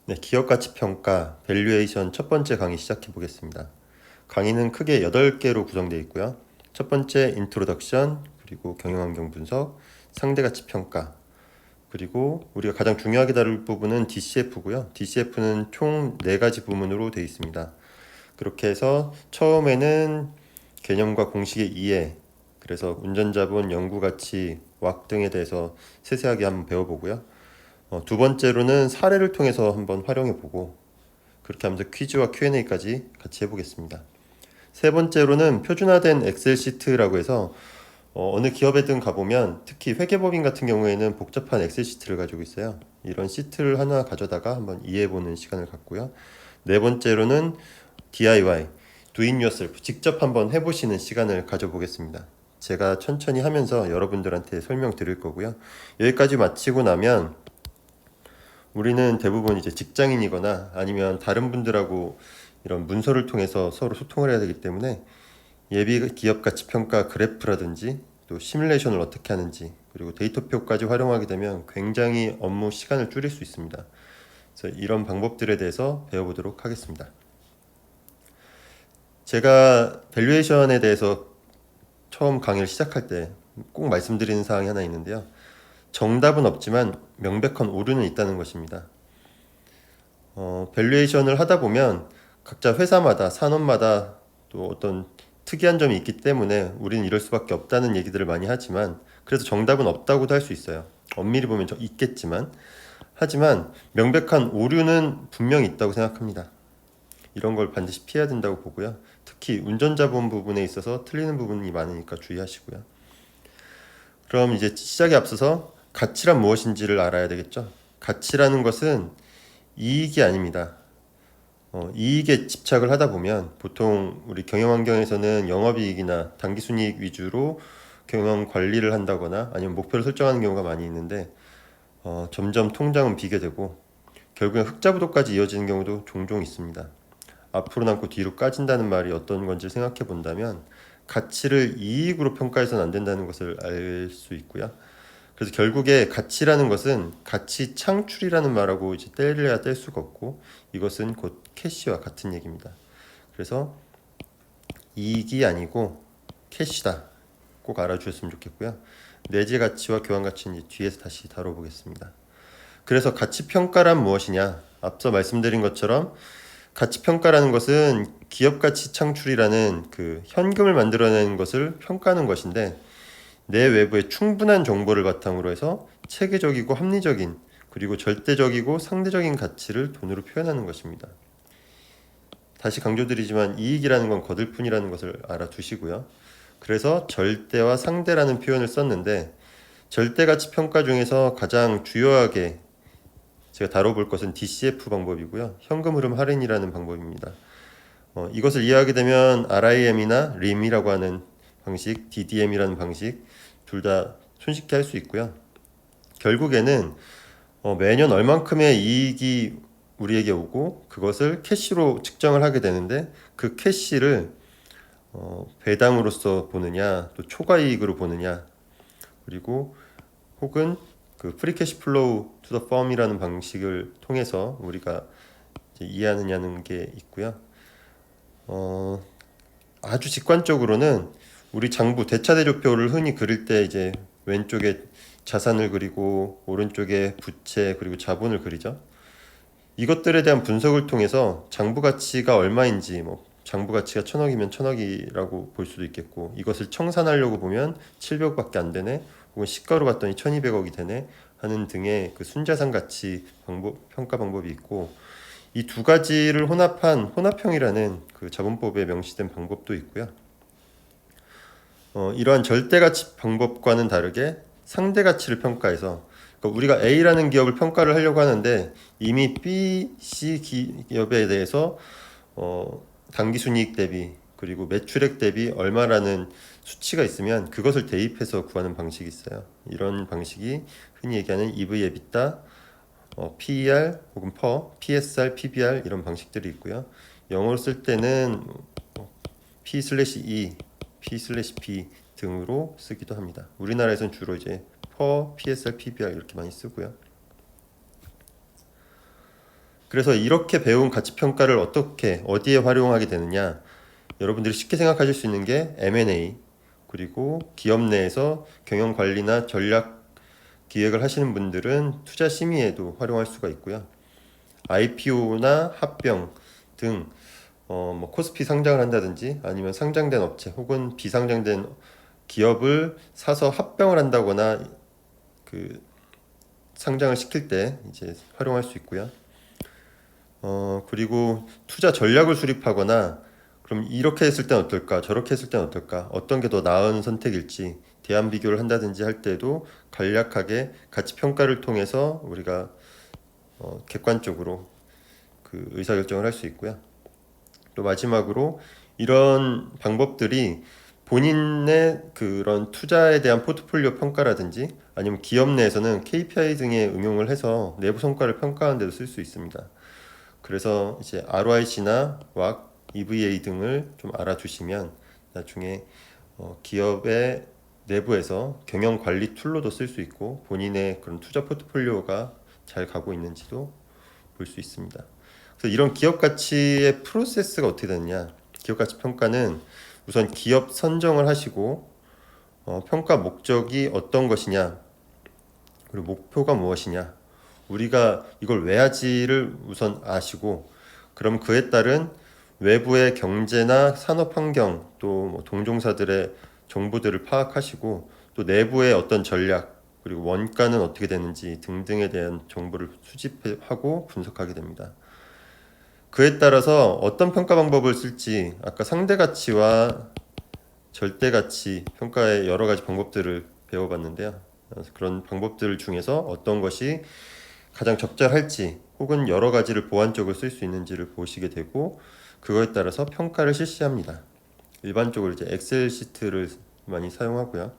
네, 기업가치평가, 밸류에이션 첫 번째 강의 시작해 보겠습니다. 강의는 크게 8개로 구성되어 있고요. 첫 번째 인트로덕션, 그리고 경영환경 분석, 상대가치평가, 그리고 우리가 가장 중요하게 다룰 부분은 DCF고요. DCF는 총 4가지 부문으로 되어 있습니다. 그렇게 해서 처음에는 개념과 공식의 이해, 그래서 운전자본, 연구가치, 왁 등에 대해서 세세하게 한번 배워보고요. 두 번째로는 사례를 통해서 한번 활용해보고, 그렇게 하면서 퀴즈와 Q&A까지 같이 해보겠습니다. 세 번째로는 표준화된 엑셀 시트라고 해서 어느 기업에든 가보면 특히 회계법인 같은 경우에는 복잡한 엑셀 시트를 가지고 있어요. 이런 시트를 하나 가져다가 한번 이해해보는 시간을 갖고요. 네 번째로는 DIY, Do It Yourself, 직접 한번 해보시는 시간을 가져보겠습니다. 제가 천천히 하면서 여러분들한테 설명드릴 거고요. 여기까지 마치고 나면 우리는 대부분 이제 직장인이거나 아니면 다른 분들하고 이런 문서를 통해서 서로 소통을 해야 되기 때문에 예비 기업 가치 평가 그래프라든지 또 시뮬레이션을 어떻게 하는지, 그리고 데이터표까지 활용하게 되면 굉장히 업무 시간을 줄일 수 있습니다. 그래서 이런 방법들에 대해서 배워보도록 하겠습니다. 제가 밸류에이션에 대해서 처음 강의를 시작할 때 꼭 말씀드리는 사항이 하나 있는데요. 정답은 없지만 명백한 오류는 있다는 것입니다. 밸류에이션을 하다 보면 각자 회사마다, 산업마다 또 어떤 특이한 점이 있기 때문에 우리는 이럴 수밖에 없다는 얘기들을 많이 하지만, 그래서 정답은 없다고도 할 수 있어요. 엄밀히 보면 있겠지만, 하지만 명백한 오류는 분명히 있다고 생각합니다. 이런 걸 반드시 피해야 된다고 보고요. 특히 운전자본 부분에 있어서 틀리는 부분이 많으니까 주의하시고요. 그럼 이제 시작에 앞서서 가치란 무엇인지를 알아야 되겠죠. 가치라는 것은 이익이 아닙니다. 이익에 집착을 하다 보면 보통 우리 경영 환경에서는 영업이익이나 당기순이익 위주로 경영 관리를 한다거나 아니면 목표를 설정하는 경우가 많이 있는데, 점점 통장은 비게 되고 결국엔 흑자부도까지 이어지는 경우도 종종 있습니다. 앞으로 남고 뒤로 까진다는 말이 어떤 건지 생각해 본다면 가치를 이익으로 평가해서는 안 된다는 것을 알 수 있고요. 그래서 결국에 가치라는 것은 가치 창출이라는 말하고 이제 떼려야 뗄 수가 없고, 이것은 곧 캐시와 같은 얘기입니다. 그래서 이익이 아니고 캐시다. 꼭 알아주셨으면 좋겠고요. 내재 가치와 교환 가치는 이제 뒤에서 다시 다뤄보겠습니다. 그래서 가치 평가란 무엇이냐? 앞서 말씀드린 것처럼 가치 평가라는 것은 기업 가치 창출이라는 그 현금을 만들어내는 것을 평가하는 것인데, 내 외부에 충분한 정보를 바탕으로 해서 체계적이고 합리적인, 그리고 절대적이고 상대적인 가치를 돈으로 표현하는 것입니다. 다시 강조드리지만 이익이라는 건 거들 뿐이라는 것을 알아두시고요. 그래서 절대와 상대라는 표현을 썼는데, 절대가치 평가 중에서 가장 주요하게 제가 다뤄볼 것은 DCF 방법이고요. 현금 흐름 할인이라는 방법입니다. 이것을 이해하게 되면 RIM이나 RIM이라고 하는 방식, DDM이라는 방식 둘 다 손쉽게 할 수 있고요. 결국에는 매년 얼만큼의 이익이 우리에게 오고 그것을 캐시로 측정을 하게 되는데, 그 캐시를 배당으로서 보느냐, 또 초과이익으로 보느냐, 그리고 혹은 그 프리 캐시 플로우 투 더 펌이라는 방식을 통해서 우리가 이제 이해하느냐는 게 있고요. 아주 직관적으로는 우리 장부 대차대조표를 흔히 그릴 때 이제 왼쪽에 자산을 그리고 오른쪽에 부채 그리고 자본을 그리죠. 이것들에 대한 분석을 통해서 장부 가치가 얼마인지, 뭐 장부 가치가 1,000억이면 1,000억이라고 볼 수도 있겠고, 이것을 청산하려고 보면 700억밖에 안 되네, 혹은 시가로 봤더니 1,200억이 되네 하는 등의 그 순자산 가치 방법, 평가 방법이 있고, 이 두 가지를 혼합한 혼합형이라는 그 자본법에 명시된 방법도 있고요. 이러한 절대가치 방법과는 다르게 상대가치를 평가해서, 그러니까 우리가 A라는 기업을 평가를 하려고 하는데 이미 B, C 기업에 대해서 당기순이익 대비 그리고 매출액 대비 얼마라는 수치가 있으면 그것을 대입해서 구하는 방식이 있어요. 이런 방식이 흔히 얘기하는 EV, EBITDA, PER 혹은 PER, PSR, PBR 이런 방식들이 있고요. 영어로 쓸 때는 P/E, P/B 등으로 쓰기도 합니다. 우리나라에서는 주로 이제 PER, PSR, PBR 이렇게 많이 쓰고요. 그래서 이렇게 배운 가치평가를 어떻게 어디에 활용하게 되느냐, 여러분들이 쉽게 생각하실 수 있는 게 M&A, 그리고 기업 내에서 경영 관리나 전략 기획을 하시는 분들은 투자 심의에도 활용할 수가 있고요. IPO나 합병 등 뭐 코스피 상장을 한다든지 아니면 상장된 업체 혹은 비상장된 기업을 사서 합병을 한다거나 그 상장을 시킬 때 이제 활용할 수 있고요. 그리고 투자 전략을 수립하거나 그럼 이렇게 했을 땐 어떨까, 저렇게 했을 땐 어떨까, 어떤 게 더 나은 선택일지 대안 비교를 한다든지 할 때도 간략하게 가치 평가를 통해서 우리가 객관적으로 그 의사결정을 할 수 있고요. 또 마지막으로 이런 방법들이 본인의 그런 투자에 대한 포트폴리오 평가라든지 아니면 기업 내에서는 KPI 등에 응용을 해서 내부 성과를 평가하는 데도 쓸 수 있습니다. 그래서 이제 ROIC나 WACC, EVA 등을 좀 알아두시면 나중에 기업의 내부에서 경영 관리 툴로도 쓸 수 있고 본인의 그런 투자 포트폴리오가 잘 가고 있는지도 볼 수 있습니다. 그래서 이런 기업 가치의 프로세스가 어떻게 되느냐? 기업 가치 평가는 우선 기업 선정을 하시고 평가 목적이 어떤 것이냐, 그리고 목표가 무엇이냐, 우리가 이걸 왜 하지를 우선 아시고, 그럼 그에 따른 외부의 경제나 산업 환경 또뭐 동종사들의 정보들을 파악하시고 또 내부의 어떤 전략 그리고 원가는 어떻게 되는지 등등에 대한 정보를 수집하고 분석하게 됩니다. 그에 따라서 어떤 평가 방법을 쓸지 아까 상대 가치와 절대 가치 평가의 여러 가지 방법들을 배워봤는데요. 그런 방법들 중에서 어떤 것이 가장 적절할지 혹은 여러 가지를 보완적으로 쓸 수 있는지를 보시게 되고 그거에 따라서 평가를 실시합니다. 일반적으로 이제 엑셀 시트를 많이 사용하고요.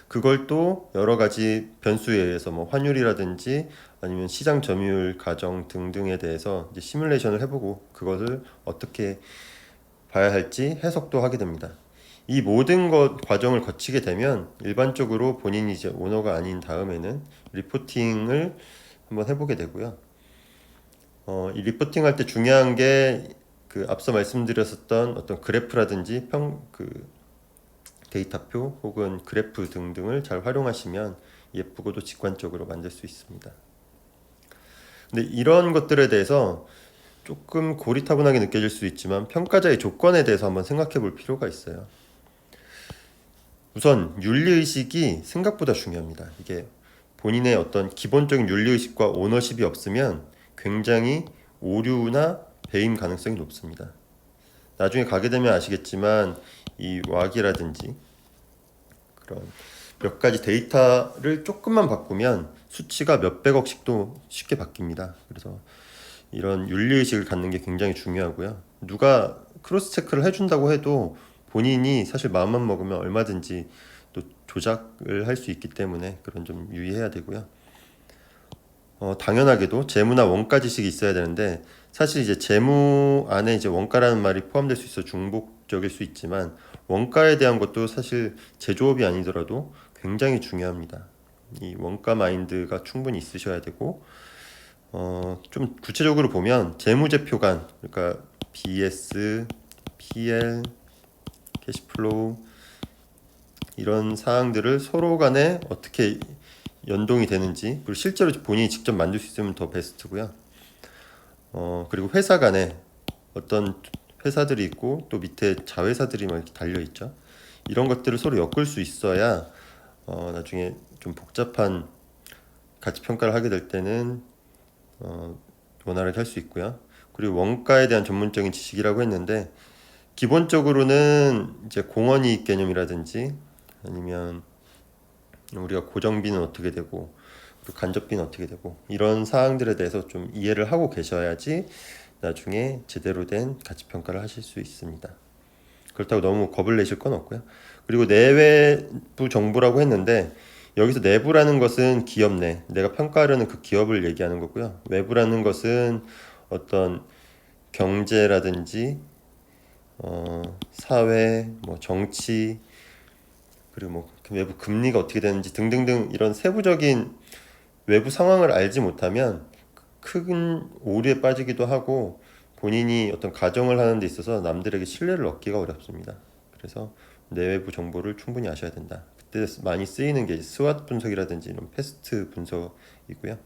그걸 또 여러 가지 변수에 의해서 뭐 환율이라든지 아니면 시장 점유율 가정 등등에 대해서 이제 시뮬레이션을 해보고 그것을 어떻게 봐야 할지 해석도 하게 됩니다. 이 모든 과정을 거치게 되면 일반적으로 본인이 이제 오너가 아닌 다음에는 리포팅을 한번 해보게 되고요. 이 리포팅 할 때 중요한 게 그 앞서 말씀드렸었던 어떤 그래프라든지 데이터표 혹은 그래프 등등을 잘 활용하시면 예쁘고도 직관적으로 만들 수 있습니다. 근데 이런 것들에 대해서 조금 고리타분하게 느껴질 수 있지만 평가자의 조건에 대해서 한번 생각해 볼 필요가 있어요. 우선 윤리의식이 생각보다 중요합니다. 이게 본인의 어떤 기본적인 윤리의식과 오너십이 없으면 굉장히 오류나 배임 가능성이 높습니다. 나중에 가게 되면 아시겠지만 이 왁이라든지 그런 몇 가지 데이터를 조금만 바꾸면 수치가 몇백억씩도 쉽게 바뀝니다. 그래서 이런 윤리의식을 갖는 게 굉장히 중요하고요. 누가 크로스 체크를 해준다고 해도 본인이 사실 마음만 먹으면 얼마든지 또 조작을 할 수 있기 때문에 그런 좀 유의해야 되고요. 당연하게도 재무나 원가 지식이 있어야 되는데 사실 이제 재무 안에 이제 원가라는 말이 포함될 수 있어 중복적일 수 있지만 원가에 대한 것도 사실 제조업이 아니더라도 굉장히 중요합니다. 이 원가 마인드가 충분히 있으셔야 되고 좀 구체적으로 보면 재무제표간 그러니까 BS, PL, 캐시플로우 이런 사항들을 서로 간에 어떻게 연동이 되는지 그리고 실제로 본인이 직접 만들 수 있으면 더 베스트고요. 그리고 회사 간에 어떤 회사들이 있고 또 밑에 자회사들이 막 이렇게 달려 있죠. 이런 것들을 서로 엮을 수 있어야 나중에 좀 복잡한 가치 평가를 하게 될 때는 원활하게 할 수 있고요. 그리고 원가에 대한 전문적인 지식이라고 했는데 기본적으로는 이제 공원이익 개념이라든지 아니면 우리가 고정비는 어떻게 되고 간접비는 어떻게 되고 이런 사항들에 대해서 좀 이해를 하고 계셔야지 나중에 제대로 된 가치평가를 하실 수 있습니다. 그렇다고 너무 겁을 내실 건 없고요. 그리고 내외부 정보라고 했는데 여기서 내부라는 것은 기업 내, 내가 평가하려는 그 기업을 얘기하는 거고요. 외부라는 것은 어떤 경제라든지 사회, 뭐 정치, 그리고 뭐 외부 금리가 어떻게 되는지 등등등 이런 세부적인 외부 상황을 알지 못하면 큰 오류에 빠지기도 하고 본인이 어떤 가정을 하는 데 있어서 남들에게 신뢰를 얻기가 어렵습니다. 그래서 내외부 정보를 충분히 아셔야 된다. 그때 많이 쓰이는 게 스왓 분석이라든지 이런 패스트 분석이고요.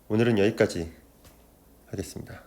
오늘은 여기까지 하겠습니다.